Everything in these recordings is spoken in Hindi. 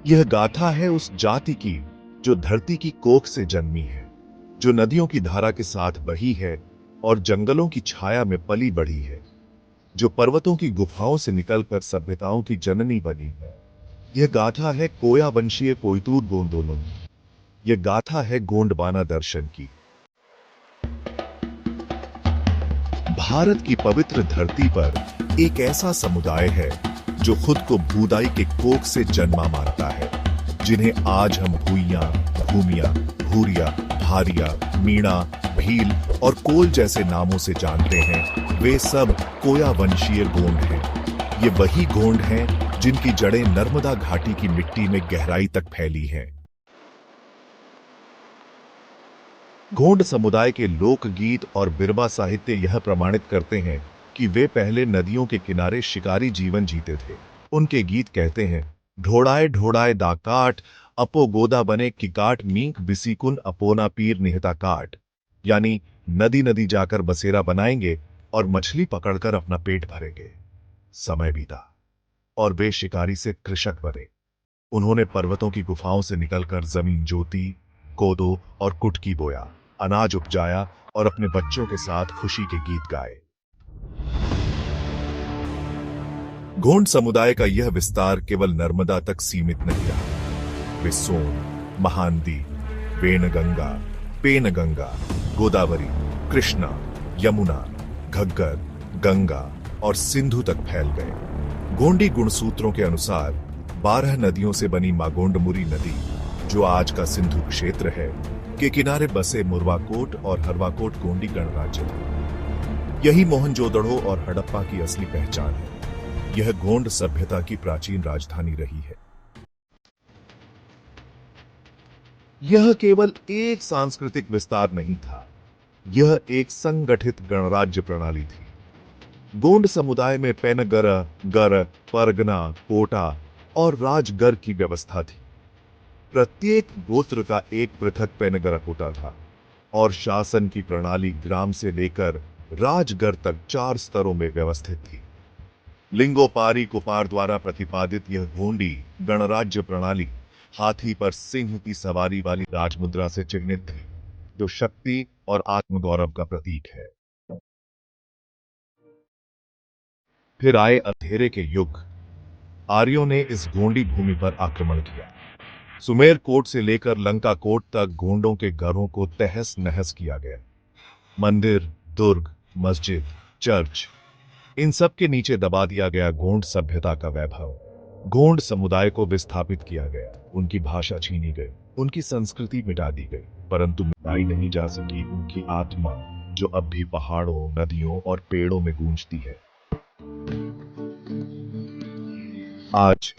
यह गाथा है उस जाति की जो धरती की कोख से जन्मी है, जो नदियों की धारा के साथ बही है और जंगलों की छाया में पली बढ़ी है, जो पर्वतों की गुफाओं से निकलकर सभ्यताओं की जननी बनी है। यह गाथा है कोया वंशीय कोयतूर गोंडोलों की। यह गाथा है गोंडवाना दर्शन की। भारत की पवित्र धरती पर एक ऐसा समुदाय है जो खुद को भूदाई के कोख से जन्मा मानता है, जिन्हें आज हम भूइयां, भूमिया, भूरिया, भारिया, मीणा, भील और कोल जैसे नामों से जानते हैं। वे सब कोया वंशीय गोंड हैं। ये वही गोंड हैं जिनकी जड़ें नर्मदा घाटी की मिट्टी में गहराई तक फैली हैं। गोंड समुदाय के लोकगीत और बिरबा साहित्य यह प्रमाणित करते हैं कि वे पहले नदियों के किनारे शिकारी जीवन जीते थे। उनके गीत कहते हैं, ढोड़ाए ढोड़ाए दा काट, अपो गोदा बने की काट मींक बिसीकुन अपोना पीर निहता काट। यानी नदी नदी जाकर बसेरा बनाएंगे और मछली पकड़कर अपना पेट भरेंगे। समय बीता और वे शिकारी से कृषक बने। उन्होंने पर्वतों की गुफाओं से निकलकर जमीन जोती, कोदो और कुटकी बोया, अनाज उपजाया और अपने बच्चों के साथ खुशी के गीत गाए। गोंड समुदाय का यह विस्तार केवल नर्मदा तक सीमित नहीं रहा। वे सोन, महानदी, वेणगंगा, पेनगंगा, गोदावरी, कृष्णा, यमुना, घग्गर, गंगा और सिंधु तक फैल गए। गोंडी गुणसूत्रों के अनुसार 12 नदियों से बनी मागोंडमुरी नदी, जो आज का सिंधु क्षेत्र है, के किनारे बसे मुरवाकोट और हरवाकोट गोंडी गणराज्य थे। यही मोहनजोदड़ो और हड़प्पा की असली पहचान है। यह गोंड सभ्यता की प्राचीन राजधानी रही है। यह केवल एक सांस्कृतिक विस्तार नहीं था, यह एक संगठित गणराज्य प्रणाली थी। गोंड समुदाय में पेनगर, गर, परगना, कोटा और राजगर की व्यवस्था थी। प्रत्येक गोत्र का एक पृथक पेनगर होता था और शासन की प्रणाली ग्राम से लेकर राजगर तक 4 स्तरों में व्यवस्थित थी। लिंगोपारी कुपार द्वारा प्रतिपादित यह गोंडी गणराज्य प्रणाली हाथी पर सिंह की सवारी वाली राजमुद्रा से चिन्हित थी, जो शक्ति और आत्मगौरव का प्रतीक है। फिर आए अंधेरे के युग। आर्यों ने इस गोंडी भूमि पर आक्रमण किया। सुमेर कोट से लेकर लंका कोट तक गोंडों के घरों को तहस नहस किया गया। मंदिर, दुर्ग, मस्जिद, चर्च, इन सब के नीचे दबा दिया गया गोंड सभ्यता का वैभव। गोंड समुदाय को विस्थापित किया गया, उनकी भाषा छीनी गई, उनकी संस्कृति मिटा दी गई, परंतु मिटाई नहीं जा सकी उनकी आत्मा, जो अब भी पहाड़ों, नदियों और पेड़ों में गूंजती है। आज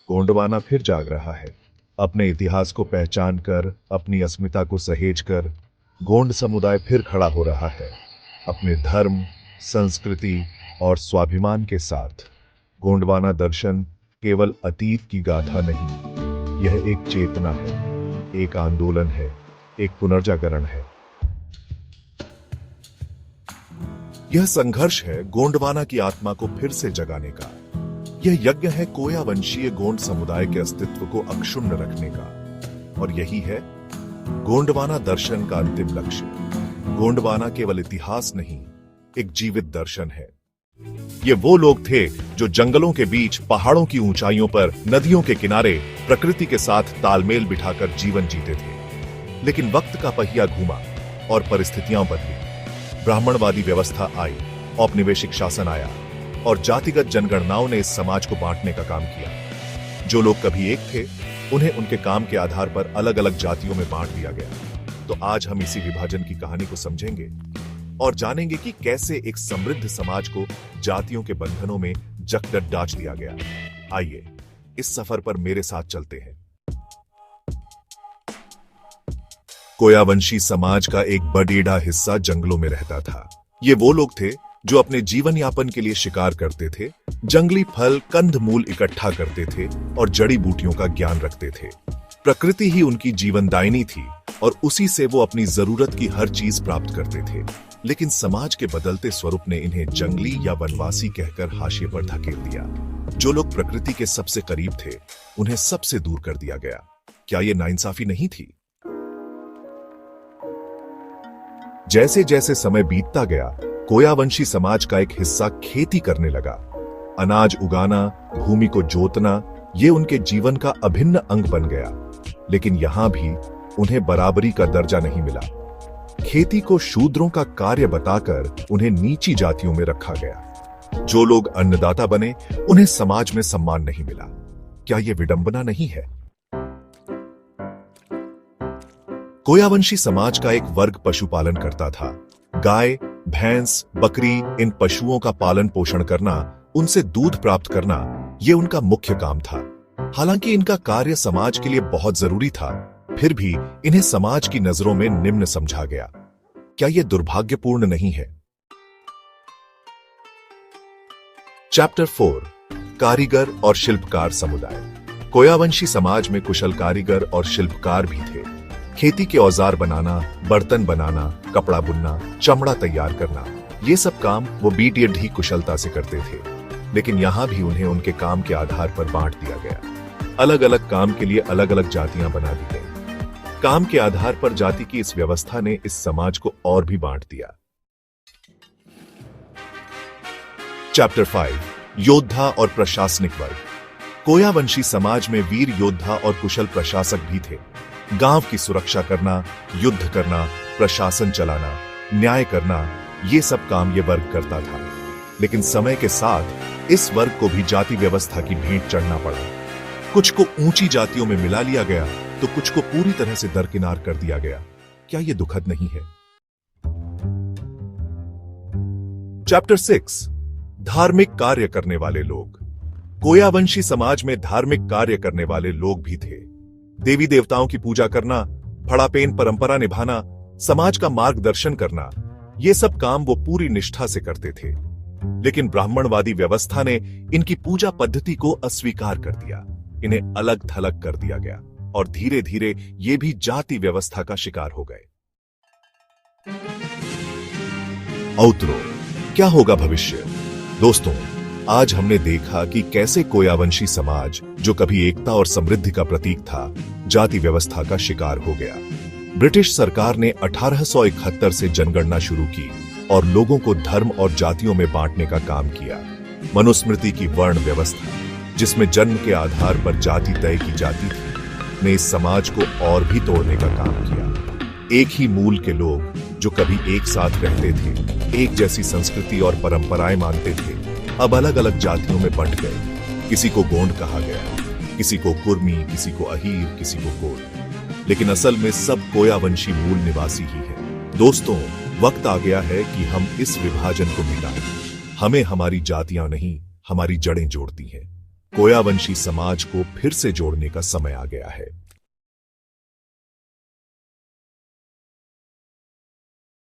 गोंडवाना फिर जाग रहा है। अपने इतिहास को पहचान कर, अपनी अस्मिता को सहेज कर, गोंड समुदाय फिर खड़ा हो रहा है, अपने धर्म, संस्कृति और स्वाभिमान के साथ। गोंडवाना दर्शन केवल अतीत की गाथा नहीं, यह एक चेतना है, एक आंदोलन है, एक पुनर्जागरण है। यह संघर्ष है गोंडवाना की आत्मा को फिर से जगाने का। यह यज्ञ है कोया वंशीय गोंड समुदाय के अस्तित्व को अक्षुण्ण रखने का। और यही है गोंडवाना दर्शन का अंतिम लक्ष्य। गोंडवाना केवल इतिहास नहीं, एक जीवित दर्शन है। ये वो लोग थे जो जंगलों के बीच, पहाड़ों की ऊंचाइयों पर, नदियों के किनारे प्रकृति के साथ तालमेल बिठाकर जीवन जीते थे। लेकिन वक्त का पहिया घूमा और परिस्थितियां बदली। ब्राह्मणवादी व्यवस्था आई, औपनिवेशिक शासन आया और जातिगत जनगणनाओं ने इस समाज को बांटने का काम किया। जो लोग कभी एक थे, उन्हें उनके काम के आधार पर अलग अलग जातियों में बांट दिया गया। तो आज हम इसी विभाजन की कहानी को समझेंगे और जानेंगे कि कैसे एक समृद्ध समाज को जातियों के बंधनों में जकड़न डाच दिया गया। आइए इस सफर पर मेरे साथ चलते हैं। कोयावंशी समाज का एक बड़ेड़ा हिस्सा जंगलों में रहता था। ये वो लोग थे जो अपने जीवन यापन के लिए शिकार करते थे, जंगली फल, कंद मूल इकट्ठा करते थे और जड़ी बूटियों का ज्ञान रखते थे। प्रकृति ही उनकी जीवनदायिनी थी और उसी से वो अपनी जरूरत की हर चीज प्राप्त करते थे। लेकिन समाज के बदलते स्वरूप ने इन्हें जंगली या वनवासी कहकर हाशिए पर धकेल दिया। जो लोग प्रकृति के सबसे करीब थे, उन्हें सबसे दूर कर दिया गया। क्या यह नाइंसाफी नहीं थी? जैसे जैसे समय बीतता गया, कोयावंशी समाज का एक हिस्सा खेती करने लगा। अनाज उगाना, भूमि को जोतना, ये उनके जीवन का अभिन्न अंग बन गया। लेकिन यहां भी उन्हें बराबरी का दर्जा नहीं मिला। खेती को शूद्रों का कार्य बताकर उन्हें नीची जातियों में रखा गया। जो लोग अन्नदाता बने, उन्हें समाज में सम्मान नहीं मिला। क्या यह विडंबना नहीं है? कोयावंशी समाज का एक वर्ग पशुपालन करता था। गाय, भैंस, बकरी, इन पशुओं का पालन पोषण करना, उनसे दूध प्राप्त करना, यह उनका मुख्य काम था। हालांकि इनका कार्य समाज के लिए बहुत जरूरी था, फिर भी इन्हें समाज की नजरों में निम्न समझा गया। क्या यह दुर्भाग्यपूर्ण नहीं है? चैप्टर 4, कारीगर और शिल्पकार समुदाय। कोयावंशी समाज में कुशल कारीगर और शिल्पकार भी थे। खेती के औजार बनाना, बर्तन बनाना, कपड़ा बुनना, चमड़ा तैयार करना, ये सब काम वो बीट ढी कुशलता से करते थे। लेकिन यहां भी उन्हें उनके काम के आधार पर बांट दिया गया। अलग अलग काम के लिए अलग अलग जातियां बना दी गई। काम के आधार पर जाति की इस व्यवस्था ने इस समाज को और भी बांट दिया। चैप्टर 5, योद्धा और प्रशासनिक वर्ग। कोयावंशी समाज में वीर योद्धा और कुशल प्रशासक भी थे। गांव की सुरक्षा करना, युद्ध करना, प्रशासन चलाना, न्याय करना, ये सब काम ये वर्ग करता था। लेकिन समय के साथ इस वर्ग को भी जाति व्यवस्था की भेंट चढ़ना पड़ा। कुछ को ऊंची जातियों में मिला लिया गया, तो कुछ को पूरी तरह से दरकिनार कर दिया गया। क्या यह दुखद नहीं है? चैप्टर 6, धार्मिक कार्य करने वाले लोग। कोयावंशी समाज में धार्मिक कार्य करने वाले लोग भी थे। देवी देवताओं की पूजा करना, फड़ापेन परंपरा निभाना, समाज का मार्गदर्शन करना, ये सब काम वो पूरी निष्ठा से करते थे। लेकिन ब्राह्मणवादी व्यवस्था ने इनकी पूजा पद्धति को अस्वीकार कर दिया। इन्हें अलग थलग कर दिया गया और धीरे धीरे ये भी जाति व्यवस्था का शिकार हो गए। आउटरो, क्या होगा भविष्य? दोस्तों, आज हमने देखा कि कैसे कोयावंशी समाज, जो कभी एकता और समृद्धि का प्रतीक था, जाति व्यवस्था का शिकार हो गया। ब्रिटिश सरकार ने 1871 से जनगणना शुरू की और लोगों को धर्म और जातियों में बांटने का काम किया। मनुस्मृति की वर्ण व्यवस्था, जिसमें जन्म के आधार पर जाति तय की जाती थी, ने इस समाज को और भी तोड़ने का काम किया। एक ही मूल के लोग, जो कभी एक साथ रहते थे, एक जैसी संस्कृति और परंपराएं मानते थे, अब अलग अलग जातियों में बंट गए। किसी को गोंड कहा गया, किसी को कुर्मी, किसी को अहीर, किसी को कोल। लेकिन असल में सब कोयावंशी मूल निवासी ही हैं। दोस्तों, वक्त आ गया है कि हम इस विभाजन को मिटाएं। हमें हमारी जातियां नहीं, हमारी जड़ें जोड़ती हैं। कोयावंशी समाज को फिर से जोड़ने का समय आ गया है।